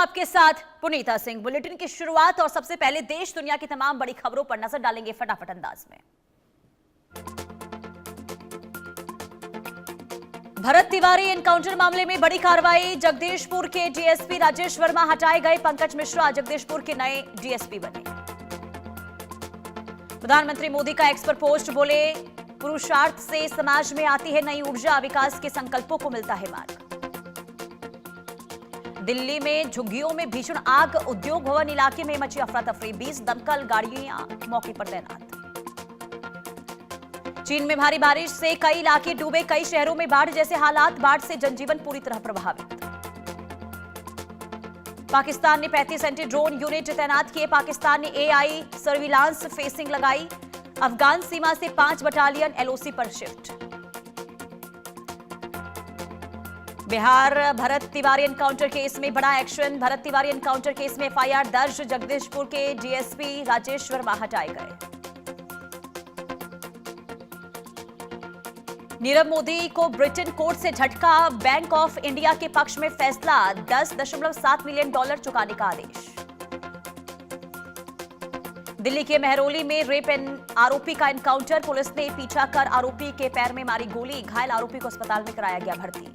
आपके साथ पुनीता सिंह। बुलेटिन की शुरुआत और सबसे पहले देश दुनिया की तमाम बड़ी खबरों पर नजर डालेंगे फटाफट अंदाज में। भरत तिवारी एनकाउंटर मामले में बड़ी कार्रवाई। जगदीशपुर के डीएसपी राजेश वर्मा हटाए गए। पंकज मिश्रा जगदीशपुर के नए डीएसपी बने। प्रधानमंत्री मोदी का एक्स पर पोस्ट, बोले पुरुषार्थ से समाज में आती है नई ऊर्जा, विकास के संकल्पों को मिलता है मार्ग। दिल्ली में झुग्गियों में भीषण आग, उद्योग भवन इलाके में मची अफरा तफरी। 20 दमकल गाड़ियां मौके पर तैनात। चीन में भारी बारिश से कई इलाके डूबे, कई शहरों में बाढ़ जैसे हालात। बाढ़ से जनजीवन पूरी तरह प्रभावित। पाकिस्तान ने 35 एंटी ड्रोन यूनिट तैनात किए। पाकिस्तान ने एआई सर्विलांस फेसिंग लगाई। अफगान सीमा से 5 बटालियन एलओसी पर shift. Bihar Bharat Tiwari encounter case में बड़ा action. Bharat Tiwari encounter case में एफआईआर दर्ज। जगदीशपुर के डीएसपी राजेश वर्मा हटाए गए। नीरव मोदी को ब्रिटेन कोर्ट से झटका। बैंक ऑफ इंडिया के पक्ष में फैसला। $10.7 मिलियन चुकाने का आदेश। दिल्ली के मेहरौली में रेप आरोपी का एनकाउंटर। पुलिस ने पीछा कर आरोपी के पैर में मारी गोली। घायल आरोपी को अस्पताल में कराया गया भर्ती।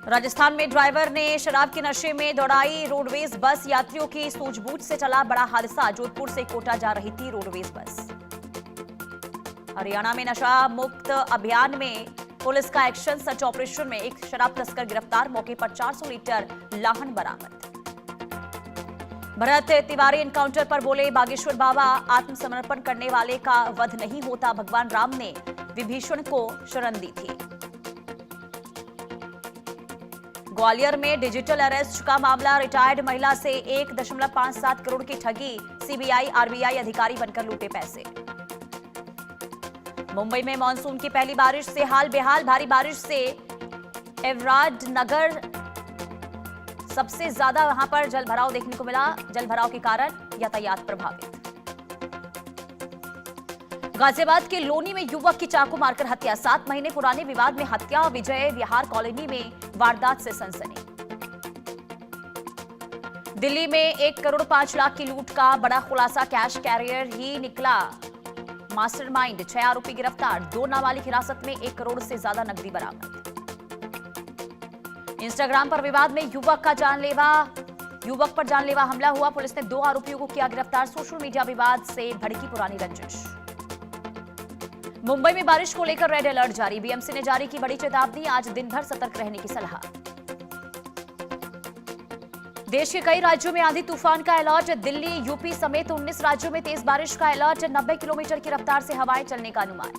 राजस्थान में ड्राइवर ने शराब के नशे में दौड़ाई रोडवेज बस। यात्रियों की सूझबूझ से चला बड़ा हादसा। जोधपुर से कोटा जा रही थी रोडवेज बस। हरियाणा में नशा मुक्त अभियान में पुलिस का एक्शन। सर्च ऑपरेशन में एक शराब तस्कर गिरफ्तार। मौके पर 400 लीटर लाहन बरामद। भरत तिवारी एनकाउंटर पर बोले बागेश्वर बाबा, आत्मसमर्पण करने वाले का वध नहीं होता। भगवान राम ने विभीषण को शरण दी थी। ग्वालियर में डिजिटल अरेस्ट का मामला। रिटायर्ड महिला से 1.57 करोड़ की ठगी। सीबीआई आरबीआई अधिकारी बनकर लूटे पैसे। मुंबई में मानसून की पहली बारिश से हाल बेहाल। भारी बारिश से एवराड नगर सबसे ज्यादा वहां पर जलभराव देखने को मिला। जलभराव के कारण यातायात प्रभावित। गाजियाबाद के लोनी में युवक की चाकू मारकर हत्या। 7 महीने पुराने विवाद में हत्या। विजय विहार कॉलोनी में वारदात से सनसनी। दिल्ली में 1 करोड़ 5 लाख की लूट का बड़ा खुलासा। कैश कैरियर ही निकला मास्टरमाइंड। 6 आरोपी गिरफ्तार। 2 नाबालिग हिरासत में। 1 करोड़ से ज्यादा नकदी बरामद। इंस्टाग्राम पर विवाद में युवक पर जानलेवा हमला हुआ। पुलिस ने 2 आरोपियों को किया गिरफ्तार। सोशल मीडिया विवाद से भड़की पुरानी रंजिश। मुंबई में बारिश को लेकर रेड अलर्ट जारी। बीएमसी ने जारी की बड़ी चेतावनी। आज दिन भर सतर्क रहने की सलाह। देश के कई राज्यों में आंधी तूफान का अलर्ट। दिल्ली यूपी समेत 19 राज्यों में तेज बारिश का अलर्ट। 90 किलोमीटर की रफ्तार से हवाएं चलने का अनुमान।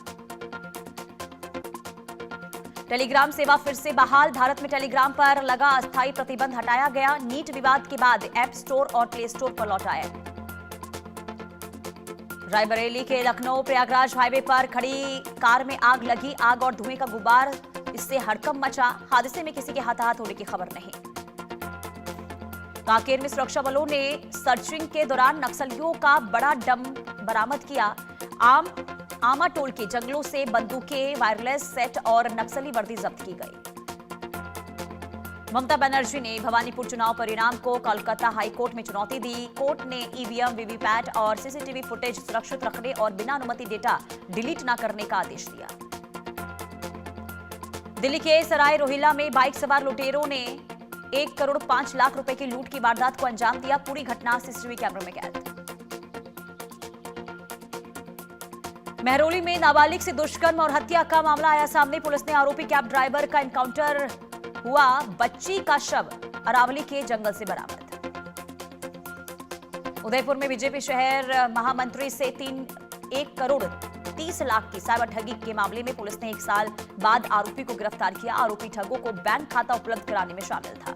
टेलीग्राम सेवा फिर से बहाल। भारत में टेलीग्राम पर लगा अस्थायी प्रतिबंध हटाया गया। नीट विवाद के बाद ऐप स्टोर और प्ले स्टोर पर लौट आया। रायबरेली के लखनऊ प्रयागराज हाईवे पर खड़ी कार में आग लगी। आग और धुएं का गुबार, इससे हड़कंप मचा। हादसे में किसी के हताहत होने की खबर नहीं। कांकेर में सुरक्षा बलों ने सर्चिंग के दौरान नक्सलियों का बड़ा डम बरामद किया। आमाटोल के जंगलों से बंदूकें, वायरलेस सेट और नक्सली वर्दी जब्त की गई। ममता बनर्जी ने भवानीपुर चुनाव परिणाम को कोलकाता हाईकोर्ट में चुनौती दी। कोर्ट ने ईवीएम, वीवीपैट और सीसीटीवी फुटेज सुरक्षित रखने और बिना अनुमति डेटा डिलीट न करने का आदेश दिया। दिल्ली के सराय रोहिल्ला में बाइक सवार लुटेरों ने 1 करोड़ 5 लाख रुपए की लूट की वारदात को अंजाम दिया। पूरी घटना सीसीटीवी कैमरे में कैद। मेहरौली में नाबालिग से दुष्कर्म और हत्या का मामला आया सामने। पुलिस ने आरोपी कैब ड्राइवर का एनकाउंटर हुआ। बच्ची का शव अरावली के जंगल से बरामद। उदयपुर में बीजेपी शहर महामंत्री से 1 करोड़ 30 लाख की साइबर ठगी के मामले में पुलिस ने 1 साल बाद आरोपी को गिरफ्तार किया। आरोपी ठगों को बैंक खाता उपलब्ध कराने में शामिल था।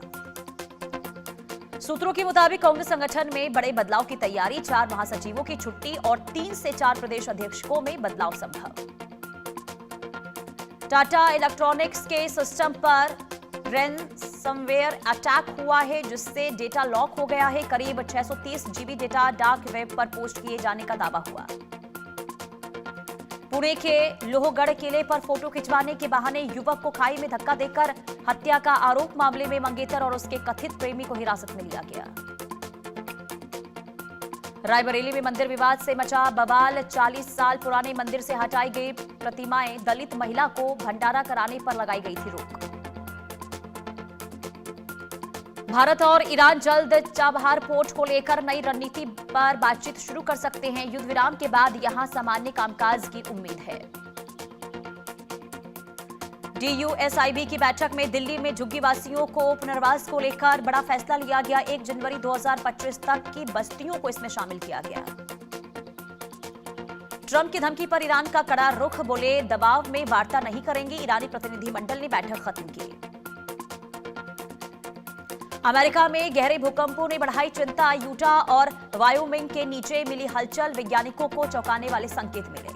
सूत्रों के मुताबिक कांग्रेस संगठन में बड़े बदलाव की तैयारी। 4 महासचिवों की छुट्टी और 3 से 4 प्रदेश अध्यक्षों में बदलाव संभव। टाटा इलेक्ट्रॉनिक्स के सिस्टम पर रैनसमवेयर अटैक हुआ है, जिससे डेटा लॉक हो गया है। करीब 630 जीबी डेटा डार्क वेब पर पोस्ट किए जाने का दावा हुआ। पुणे के लोहगढ़ किले पर फोटो खिंचवाने के बहाने युवक को खाई में धक्का देकर हत्या का आरोप। मामले में मंगेतर और उसके कथित प्रेमी को हिरासत में लिया गया। रायबरेली में मंदिर विवाद से मचा बवाल। 40 साल पुराने मंदिर से हटाई गई प्रतिमाएं, दलित महिला को भंडारा कराने पर लगाई गई थी रोक। भारत और ईरान जल्द चाबहार पोर्ट को लेकर नई रणनीति पर बातचीत शुरू कर सकते हैं। युद्ध विराम के बाद यहां सामान्य कामकाज की उम्मीद है। DUSIB की बैठक में दिल्ली में झुग्गीवासियों को पुनर्वास को लेकर बड़ा फैसला लिया गया। 1 जनवरी 2025 तक की बस्तियों को इसमें शामिल किया गया। ट्रंप की धमकी पर ईरान का कड़ा रुख, बोले दबाव में वार्ता नहीं करेंगे। ईरानी प्रतिनिधिमंडल ने बैठक खत्म की। अमेरिका में गहरे भूकंपों ने बढ़ाई चिंता। यूटा और वायोमिंग के नीचे मिली हलचल, वैज्ञानिकों को चौंकाने वाले संकेत मिले।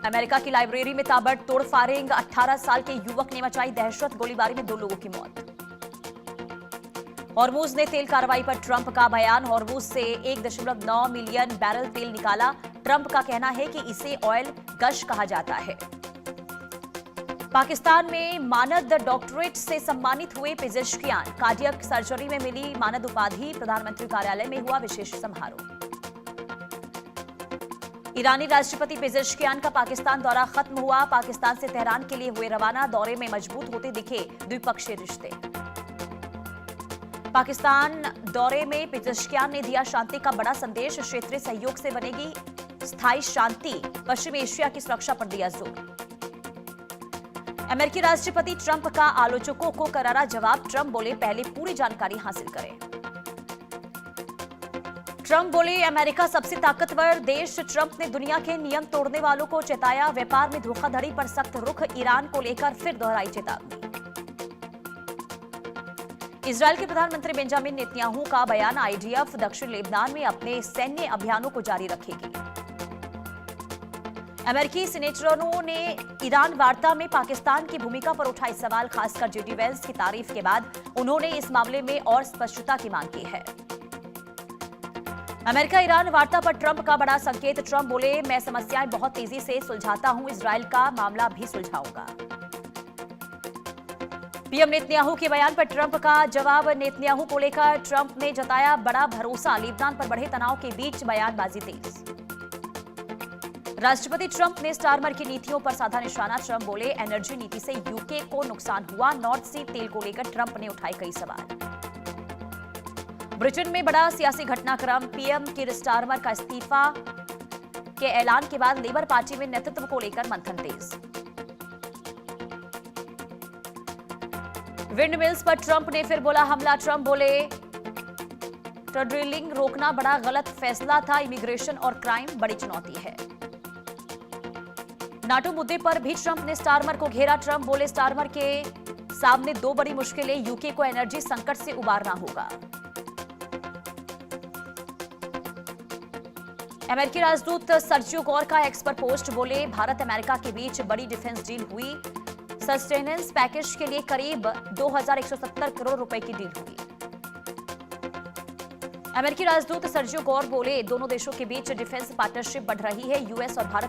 अमेरिका की लाइब्रेरी में ताबड़तोड़ फायरिंग, 18 साल के युवक ने मचाई दहशत। गोलीबारी में 2 लोगों की मौत। हॉर्मूज ने तेल कार्रवाई पर ट्रंप का बयान। हॉर्मूज से 1.9 मिलियन बैरल तेल निकाला। ट्रंप का कहना है कि इसे ऑयल गश कहा जाता है। पाकिस्तान में मानद डॉक्टरेट से सम्मानित हुए पेजेश्कियान। कार्डियक सर्जरी में मिली मानद उपाधि। प्रधानमंत्री कार्यालय में हुआ विशेष समारोह। ईरानी राष्ट्रपति पेजेश्कियान का पाकिस्तान दौरा खत्म हुआ। पाकिस्तान से तेहरान के लिए हुए रवाना। दौरे में मजबूत होते दिखे द्विपक्षीय रिश्ते। पाकिस्तान दौरे में पेजेश्कियान ने दिया शांति का बड़ा संदेश। क्षेत्रीय सहयोग से बनेगी स्थायी शांति। पश्चिम एशिया की सुरक्षा पर दिया जोर। अमेरिकी राष्ट्रपति ट्रंप का आलोचकों को करारा जवाब। ट्रंप बोले पहले पूरी जानकारी हासिल करें। ट्रंप बोले अमेरिका सबसे ताकतवर देश। ट्रंप ने दुनिया के नियम तोड़ने वालों को चेताया। व्यापार में धोखाधड़ी पर सख्त रुख। ईरान को लेकर फिर दोहराई चेतावनी। इजरायल के प्रधानमंत्री बेंजामिन नेतन्याहू का बयान। IDF दक्षिण लेबनान में अपने सैन्य अभियानों को जारी रखेगी। अमेरिकी सीनेटरों ने ईरान वार्ता में पाकिस्तान की भूमिका पर उठाए सवाल। खासकर JD वैंस की तारीफ के बाद उन्होंने इस मामले में और स्पष्टता की मांग की है। अमेरिका ईरान वार्ता पर ट्रंप का बड़ा संकेत। ट्रंप बोले मैं समस्याएं बहुत तेजी से सुलझाता हूं। इजरायल का मामला भी सुलझाऊंगा। पीएम नेतन्याहू के बयान पर ट्रंप का जवाब। नेतन्याहू को लेकर ट्रंप ने जताया बड़ा भरोसा। लेबनान पर बढ़े तनाव के बीच बयानबाजी तेज। राष्ट्रपति ट्रंप ने स्टारमर की नीतियों पर साधा निशाना। ट्रंप बोले एनर्जी नीति से यूके को नुकसान हुआ। नॉर्थ सी तेल को लेकर ट्रंप ने उठाए कई सवाल। ब्रिटेन में बड़ा सियासी घटनाक्रम। पीएम कीर स्टारमर का इस्तीफा के ऐलान के बाद लेबर पार्टी में नेतृत्व को लेकर मंथन तेज। विंड मिल्स पर ट्रंप ने फिर बोला हमला। ट्रंप बोले ड्रिलिंग रोकना बड़ा गलत फैसला था। इमिग्रेशन और क्राइम बड़ी चुनौती है। नाटो मुद्दे पर भी ट्रंप ने स्टारमर को घेरा। ट्रंप बोले स्टारमर के सामने 2 बड़ी मुश्किलें। यूके को एनर्जी संकट से उबारना होगा। अमेरिकी राजदूत सर्जियो गौर का एक्स पर पोस्ट। बोले भारत अमेरिका के बीच बड़ी डिफेंस डील हुई। सस्टेनेंस पैकेज के लिए करीब 2170 करोड़ रुपए की डील हुई। अमेरिकी राजदूत सर्जियो गौर बोले दोनों देशों के बीच डिफेंस पार्टनरशिप बढ़ रही है। यूएस और भारत